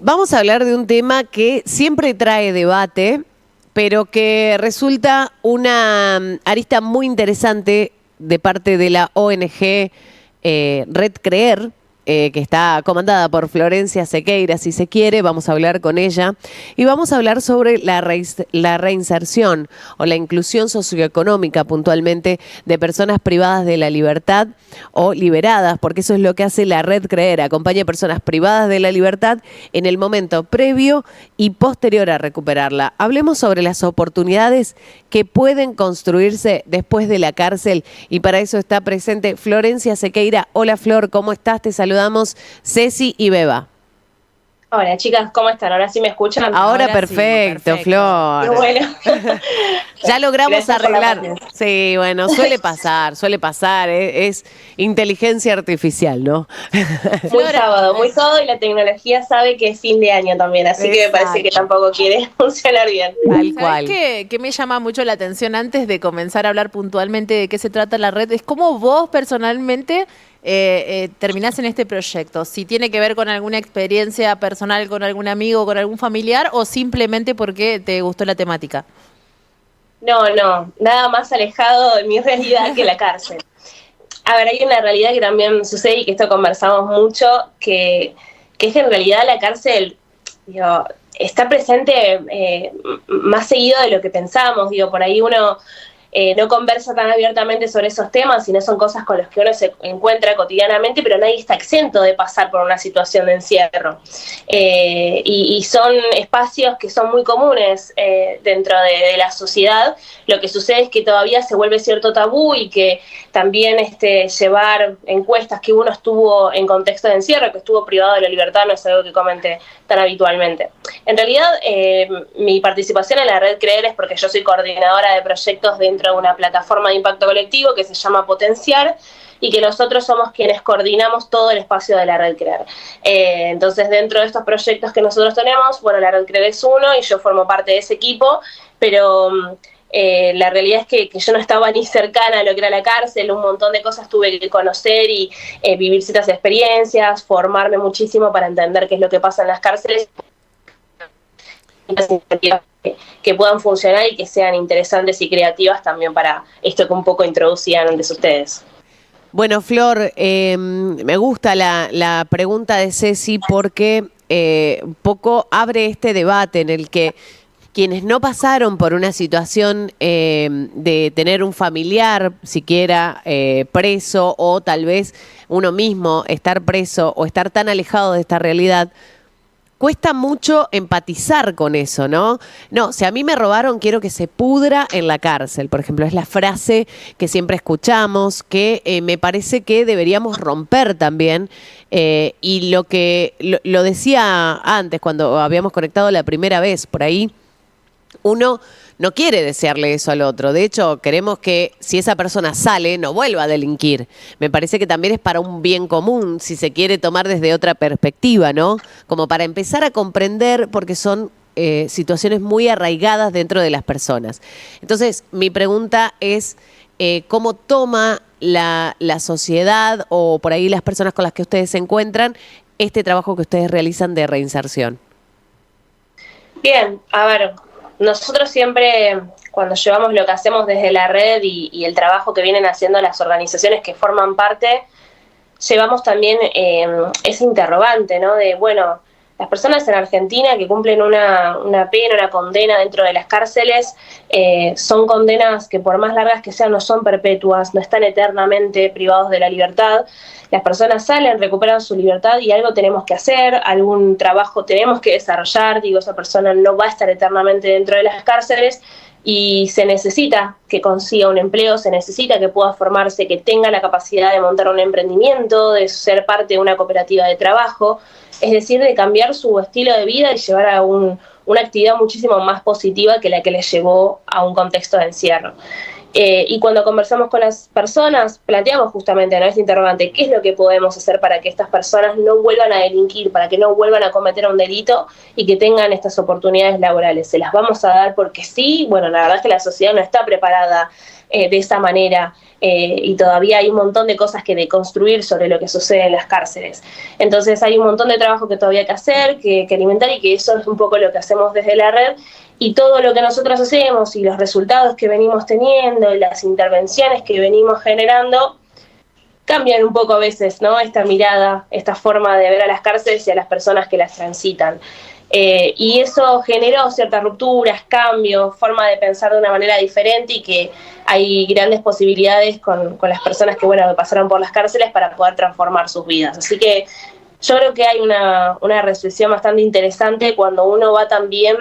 Vamos a hablar de un tema que siempre trae debate, pero que resulta una arista muy interesante de parte de la ONG Red Creer, que está comandada por Florencia Sequeira, si se quiere. Vamos a hablar con ella y vamos a hablar sobre la reinserción o la inclusión socioeconómica puntualmente de personas privadas de la libertad o liberadas, porque eso es lo que hace la Red Creer, acompaña a personas privadas de la libertad en el momento previo y posterior a recuperarla. Hablemos sobre las oportunidades que pueden construirse después de la cárcel y para eso está presente Florencia Sequeira. Hola Flor, ¿cómo estás? Te saludamos Ceci y Beba. Hola chicas, ¿cómo están? ¿Ahora sí me escuchan? Ahora perfecto, sí, Flor. Qué bueno. Ya logramos Gracias arreglar. Sí, bueno, suele pasar, es inteligencia artificial, ¿no? Muy sábado y la tecnología sabe que es fin de año también, así que me parece que tampoco quiere funcionar bien. Tal cual. ¿Sabés qué me llama mucho la atención antes de comenzar a hablar puntualmente de qué se trata la red? Es cómo vos personalmente terminás en este proyecto. Si tiene que ver con alguna experiencia personal, con algún amigo, con algún familiar, o simplemente porque te gustó la temática. No, nada más alejado de mi realidad que la cárcel. A ver, hay una realidad que también sucede y que esto conversamos mucho, que es que en realidad la cárcel, digo, está presente más seguido de lo que pensamos. Digo, por ahí uno no conversa tan abiertamente sobre esos temas, sino son cosas con las que uno se encuentra cotidianamente, pero nadie está exento de pasar por una situación de encierro. Y son espacios que son muy comunes dentro de la sociedad. Lo que sucede es que todavía se vuelve cierto tabú y que también llevar encuestas que uno estuvo en contexto de encierro, que estuvo privado de la libertad, no es algo que comente tan habitualmente. En realidad, mi participación en la Red Creer es porque yo soy coordinadora de proyectos dentro de una plataforma de impacto colectivo que se llama Potenciar y que nosotros somos quienes coordinamos todo el espacio de la Red Creer. Entonces, dentro de estos proyectos que nosotros tenemos, bueno, la Red Creer es uno y yo formo parte de ese equipo, pero la realidad es que yo no estaba ni cercana a lo que era la cárcel, un montón de cosas tuve que conocer y vivir ciertas experiencias, formarme muchísimo para entender qué es lo que pasa en las cárceles, que puedan funcionar y que sean interesantes y creativas también para esto que un poco introducían antes ustedes. Bueno, Flor, me gusta la pregunta de Ceci porque un poco abre este debate en el que quienes no pasaron por una situación de tener un familiar siquiera preso o tal vez uno mismo estar preso o estar tan alejado de esta realidad, cuesta mucho empatizar con eso, ¿no? No, si a mí me robaron, quiero que se pudra en la cárcel, por ejemplo, es la frase que siempre escuchamos, que me parece que deberíamos romper también, y lo decía antes, cuando habíamos conectado la primera vez, por ahí, uno no quiere desearle eso al otro. De hecho, queremos que si esa persona sale, no vuelva a delinquir. Me parece que también es para un bien común, si se quiere tomar desde otra perspectiva, ¿no? Como para empezar a comprender, porque son situaciones muy arraigadas dentro de las personas. Entonces, mi pregunta es, ¿cómo toma la sociedad o por ahí las personas con las que ustedes se encuentran este trabajo que ustedes realizan de reinserción? Bien, a ver, nosotros siempre, cuando llevamos lo que hacemos desde la red y el trabajo que vienen haciendo las organizaciones que forman parte, llevamos también ese interrogante, ¿no? De, bueno, las personas en Argentina que cumplen una pena, una condena dentro de las cárceles, son condenas que por más largas que sean no son perpetuas, no están eternamente privados de la libertad. Las personas salen, recuperan su libertad y algo tenemos que hacer, algún trabajo tenemos que desarrollar. Digo, esa persona no va a estar eternamente dentro de las cárceles y se necesita que consiga un empleo, se necesita que pueda formarse, que tenga la capacidad de montar un emprendimiento, de ser parte de una cooperativa de trabajo, es decir, de cambiar su estilo de vida y llevar a una actividad muchísimo más positiva que la que le llevó a un contexto de encierro. Y cuando conversamos con las personas, planteamos justamente, ¿no?, este interrogante: ¿qué es lo que podemos hacer para que estas personas no vuelvan a delinquir, para que no vuelvan a cometer un delito y que tengan estas oportunidades laborales? ¿Se las vamos a dar porque sí? Bueno, la verdad es que la sociedad no está preparada de esa manera, y todavía hay un montón de cosas que deconstruir sobre lo que sucede en las cárceles. Entonces hay un montón de trabajo que todavía hay que hacer, que alimentar, y que eso es un poco lo que hacemos desde la red. Y todo lo que nosotros hacemos y los resultados que venimos teniendo y las intervenciones que venimos generando cambian un poco a veces, ¿no?, esta mirada, esta forma de ver a las cárceles y a las personas que las transitan. Y eso generó ciertas rupturas, cambios, forma de pensar de una manera diferente, y que hay grandes posibilidades con las personas que, bueno, que pasaron por las cárceles para poder transformar sus vidas. Así que yo creo que hay una reflexión bastante interesante cuando uno va también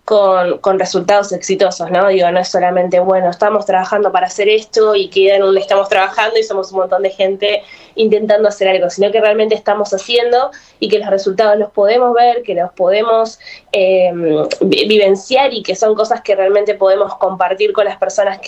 con resultados exitosos, ¿no? Digo, no es solamente, bueno, estamos trabajando para hacer esto y queda en donde estamos trabajando y somos un montón de gente intentando hacer algo, sino que realmente estamos haciendo y que los resultados los podemos ver, que los podemos vivenciar, y que son cosas que realmente podemos compartir con las personas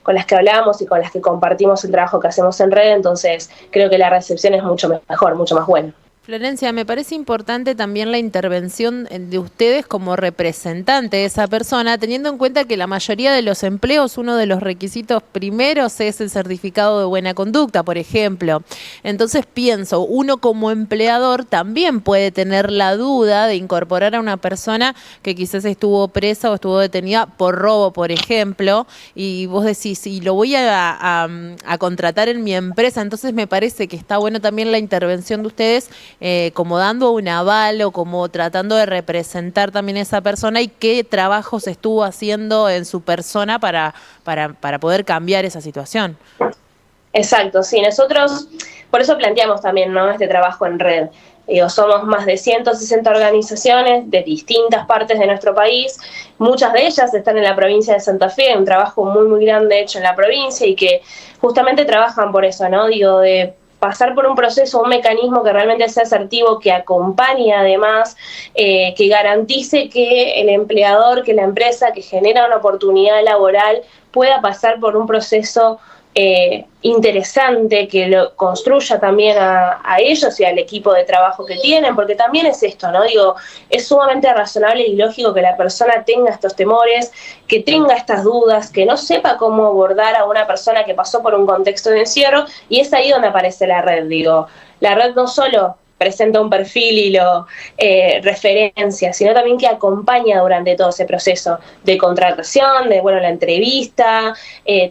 con las que hablamos y con las que compartimos el trabajo que hacemos en red. Entonces creo que la recepción es mucho mejor, mucho más buena. Florencia, me parece importante también la intervención de ustedes como representante de esa persona, teniendo en cuenta que la mayoría de los empleos, uno de los requisitos primeros es el certificado de buena conducta, por ejemplo. Entonces pienso, uno como empleador también puede tener la duda de incorporar a una persona que quizás estuvo presa o estuvo detenida por robo, por ejemplo, y vos decís, y lo voy a contratar en mi empresa. Entonces me parece que está bueno también la intervención de ustedes, como dando un aval o como tratando de representar también a esa persona y qué trabajos estuvo haciendo en su persona para poder cambiar esa situación. Exacto, sí, nosotros por eso planteamos también, ¿no?, este trabajo en red. Somos más de 160 organizaciones de distintas partes de nuestro país, muchas de ellas están en la provincia de Santa Fe, hay un trabajo muy muy grande hecho en la provincia y que justamente trabajan por eso, ¿no? Digo, de pasar por un proceso, un mecanismo que realmente sea asertivo, que acompañe además, que garantice que el empleador, que la empresa que genera una oportunidad laboral pueda pasar por un proceso interesante, que lo construya también a ellos y al equipo de trabajo que tienen, porque también es esto, ¿no? Digo, es sumamente razonable y lógico que la persona tenga estos temores, que tenga estas dudas, que no sepa cómo abordar a una persona que pasó por un contexto de encierro, y es ahí donde aparece la red. Digo, la red no solo presenta un perfil y lo referencia, sino también que acompaña durante todo ese proceso de contratación, de, bueno, la entrevista,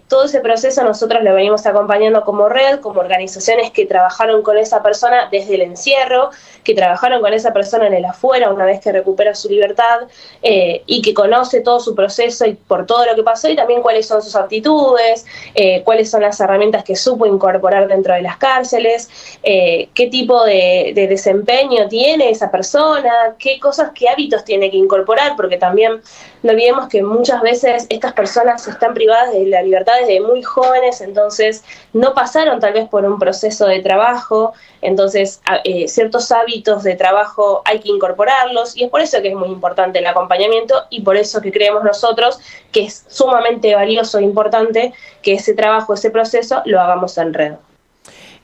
todo ese proceso nosotros lo venimos acompañando como red, como organizaciones que trabajaron con esa persona desde el encierro, que trabajaron con esa persona en el afuera una vez que recupera su libertad, y que conoce todo su proceso y por todo lo que pasó, y también cuáles son sus aptitudes, cuáles son las herramientas que supo incorporar dentro de las cárceles, qué tipo de desempeño tiene esa persona, qué cosas, qué hábitos tiene que incorporar, porque también no olvidemos que muchas veces estas personas están privadas de la libertad desde muy jóvenes, entonces no pasaron tal vez por un proceso de trabajo, entonces ciertos hábitos de trabajo hay que incorporarlos, y es por eso que es muy importante el acompañamiento, y por eso que creemos nosotros que es sumamente valioso e importante que ese trabajo, ese proceso, lo hagamos en red.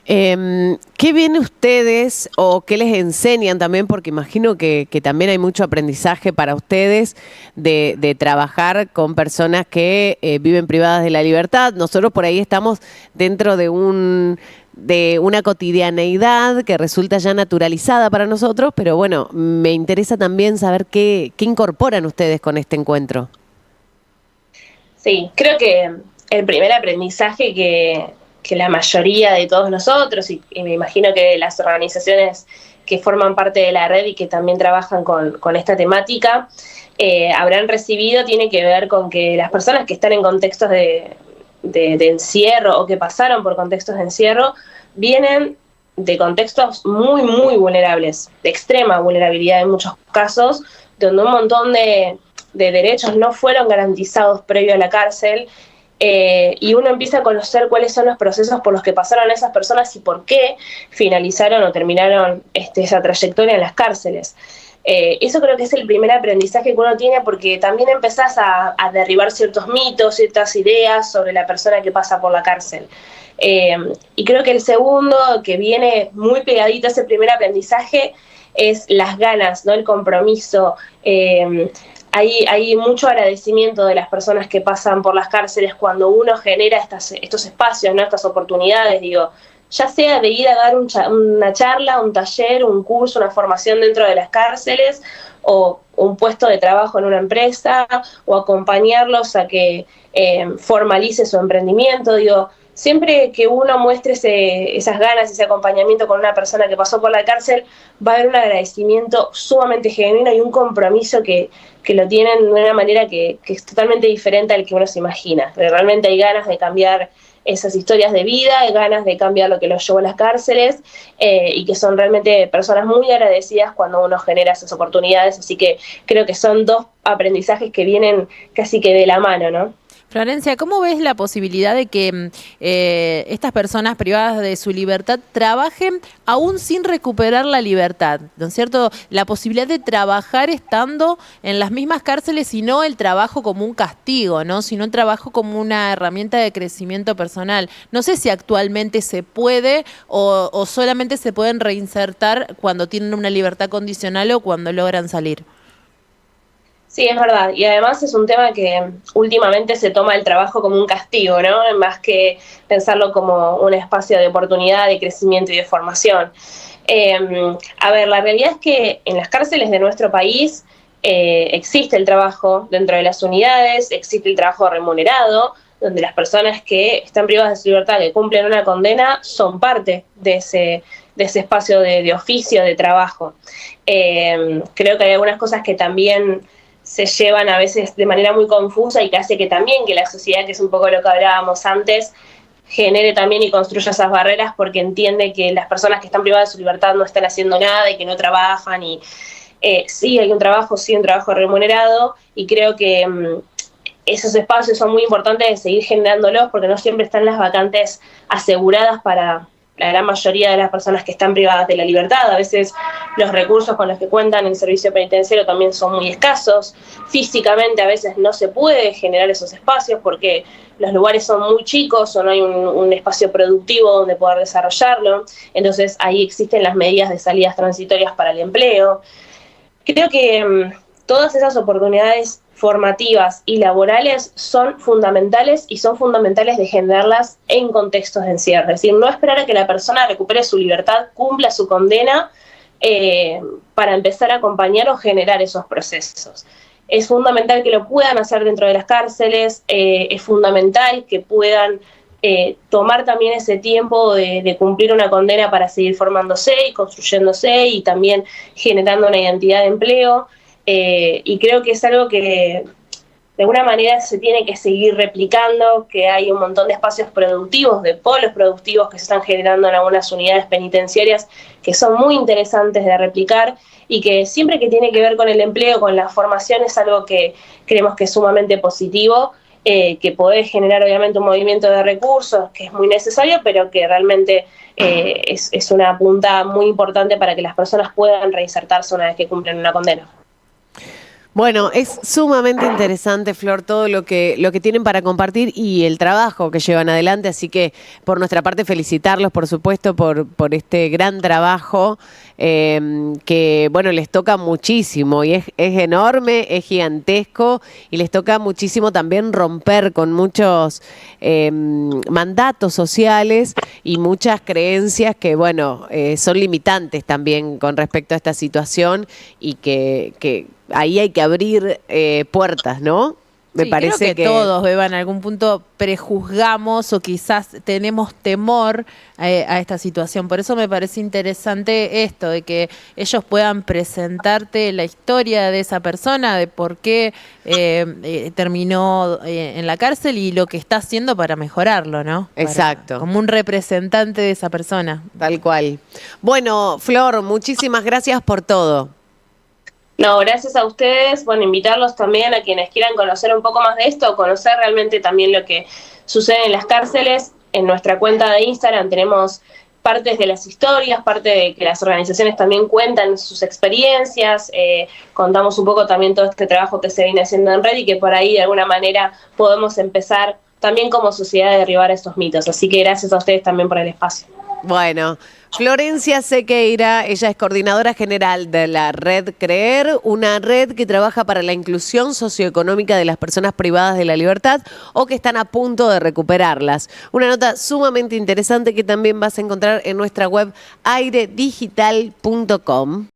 ¿Qué viene ustedes o qué les enseñan también? Porque imagino que también hay mucho aprendizaje para ustedes de trabajar con personas que viven privadas de la libertad. Nosotros por ahí estamos dentro de una cotidianeidad que resulta ya naturalizada para nosotros, pero bueno, me interesa también saber qué incorporan ustedes con este encuentro. Sí, creo que el primer aprendizaje que la mayoría de todos nosotros, y me imagino que las organizaciones que forman parte de la red y que también trabajan con esta temática, habrán recibido, tiene que ver con que las personas que están en contextos de encierro o que pasaron por contextos de encierro, vienen de contextos muy, muy vulnerables, de extrema vulnerabilidad en muchos casos, donde un montón de derechos no fueron garantizados previo a la cárcel, y uno empieza a conocer cuáles son los procesos por los que pasaron esas personas y por qué finalizaron o terminaron esa trayectoria en las cárceles. Eso creo que es el primer aprendizaje que uno tiene, porque también empezás a derribar ciertos mitos, ciertas ideas sobre la persona que pasa por la cárcel. Y creo que el segundo, que viene muy pegadito a ese primer aprendizaje, es las ganas, ¿no? El compromiso. Hay mucho agradecimiento de las personas que pasan por las cárceles cuando uno genera estos espacios, ¿no? Estas oportunidades, digo, ya sea de ir a dar una charla, un taller, un curso, una formación dentro de las cárceles, o un puesto de trabajo en una empresa, o acompañarlos a que formalice su emprendimiento. Digo, siempre que uno muestre esas ganas, ese acompañamiento con una persona que pasó por la cárcel, va a haber un agradecimiento sumamente genuino y un compromiso que lo tienen de una manera que es totalmente diferente al que uno se imagina. Pero realmente hay ganas de cambiar esas historias de vida, hay ganas de cambiar lo que los llevó a las cárceles, y que son realmente personas muy agradecidas cuando uno genera esas oportunidades. Así que creo que son dos aprendizajes que vienen casi que de la mano, ¿no? Florencia, ¿cómo ves la posibilidad de que estas personas privadas de su libertad trabajen aún sin recuperar la libertad? ¿No es cierto? La posibilidad de trabajar estando en las mismas cárceles y no el trabajo como un castigo, ¿no? Sino el trabajo como una herramienta de crecimiento personal. No sé si actualmente se puede o solamente se pueden reinsertar cuando tienen una libertad condicional o cuando logran salir. Sí, es verdad. Y además es un tema que últimamente se toma el trabajo como un castigo, ¿no? Más que pensarlo como un espacio de oportunidad, de crecimiento y de formación. A ver, la realidad es que en las cárceles de nuestro país existe el trabajo dentro de las unidades, existe el trabajo remunerado, donde las personas que están privadas de su libertad, que cumplen una condena, son parte de ese espacio de oficio, de trabajo. Creo que hay algunas cosas que también se llevan a veces de manera muy confusa y que hace que también que la sociedad, que es un poco lo que hablábamos antes, genere también y construya esas barreras, porque entiende que las personas que están privadas de su libertad no están haciendo nada y que no trabajan. Y sí hay un trabajo remunerado, y creo que esos espacios son muy importantes de seguir generándolos, porque no siempre están las vacantes aseguradas para la gran mayoría de las personas que están privadas de la libertad. A veces los recursos con los que cuentan el servicio penitenciario también son muy escasos. Físicamente a veces no se puede generar esos espacios porque los lugares son muy chicos o no hay un espacio productivo donde poder desarrollarlo. Entonces ahí existen las medidas de salidas transitorias para el empleo. Creo que todas esas oportunidades formativas y laborales son fundamentales, y son fundamentales de generarlas en contextos de encierro. Es decir, no esperar a que la persona recupere su libertad, cumpla su condena, para empezar a acompañar o generar esos procesos. Es fundamental que lo puedan hacer dentro de las cárceles, es fundamental que puedan tomar también ese tiempo de cumplir una condena para seguir formándose y construyéndose y también generando una identidad de empleo. Y creo que es algo que de alguna manera se tiene que seguir replicando, que hay un montón de espacios productivos, de polos productivos que se están generando en algunas unidades penitenciarias que son muy interesantes de replicar, y que siempre que tiene que ver con el empleo, con la formación, es algo que creemos que es sumamente positivo, que puede generar obviamente un movimiento de recursos que es muy necesario, pero que realmente es una punta muy importante para que las personas puedan reinsertarse una vez que cumplen una condena. Bueno, es sumamente interesante, Flor, todo lo que tienen para compartir y el trabajo que llevan adelante, así que por nuestra parte felicitarlos, por supuesto, por este gran trabajo, que, bueno, les toca muchísimo y es enorme, es gigantesco, y les toca muchísimo también romper con muchos mandatos sociales y muchas creencias que, bueno, son limitantes también con respecto a esta situación, y que ahí hay que abrir puertas, ¿no? Me parece creo que todos, Beba, en algún punto prejuzgamos o quizás tenemos temor a esta situación. Por eso me parece interesante esto, de que ellos puedan presentarte la historia de esa persona, de por qué terminó en la cárcel y lo que está haciendo para mejorarlo, ¿no? Exacto. Como un representante de esa persona. Tal cual. Bueno, Flor, muchísimas gracias por todo. No, gracias a ustedes. Bueno, invitarlos también a quienes quieran conocer un poco más de esto, conocer realmente también lo que sucede en las cárceles. En nuestra cuenta de Instagram tenemos partes de las historias, parte de que las organizaciones también cuentan sus experiencias, contamos un poco también todo este trabajo que se viene haciendo en red y que por ahí de alguna manera podemos empezar también como sociedad a derribar estos mitos. Así que gracias a ustedes también por el espacio. Bueno, Florencia Sequeira, ella es coordinadora general de la Red Creer, una red que trabaja para la inclusión socioeconómica de las personas privadas de la libertad o que están a punto de recuperarlas. Una nota sumamente interesante que también vas a encontrar en nuestra web airedigital.com.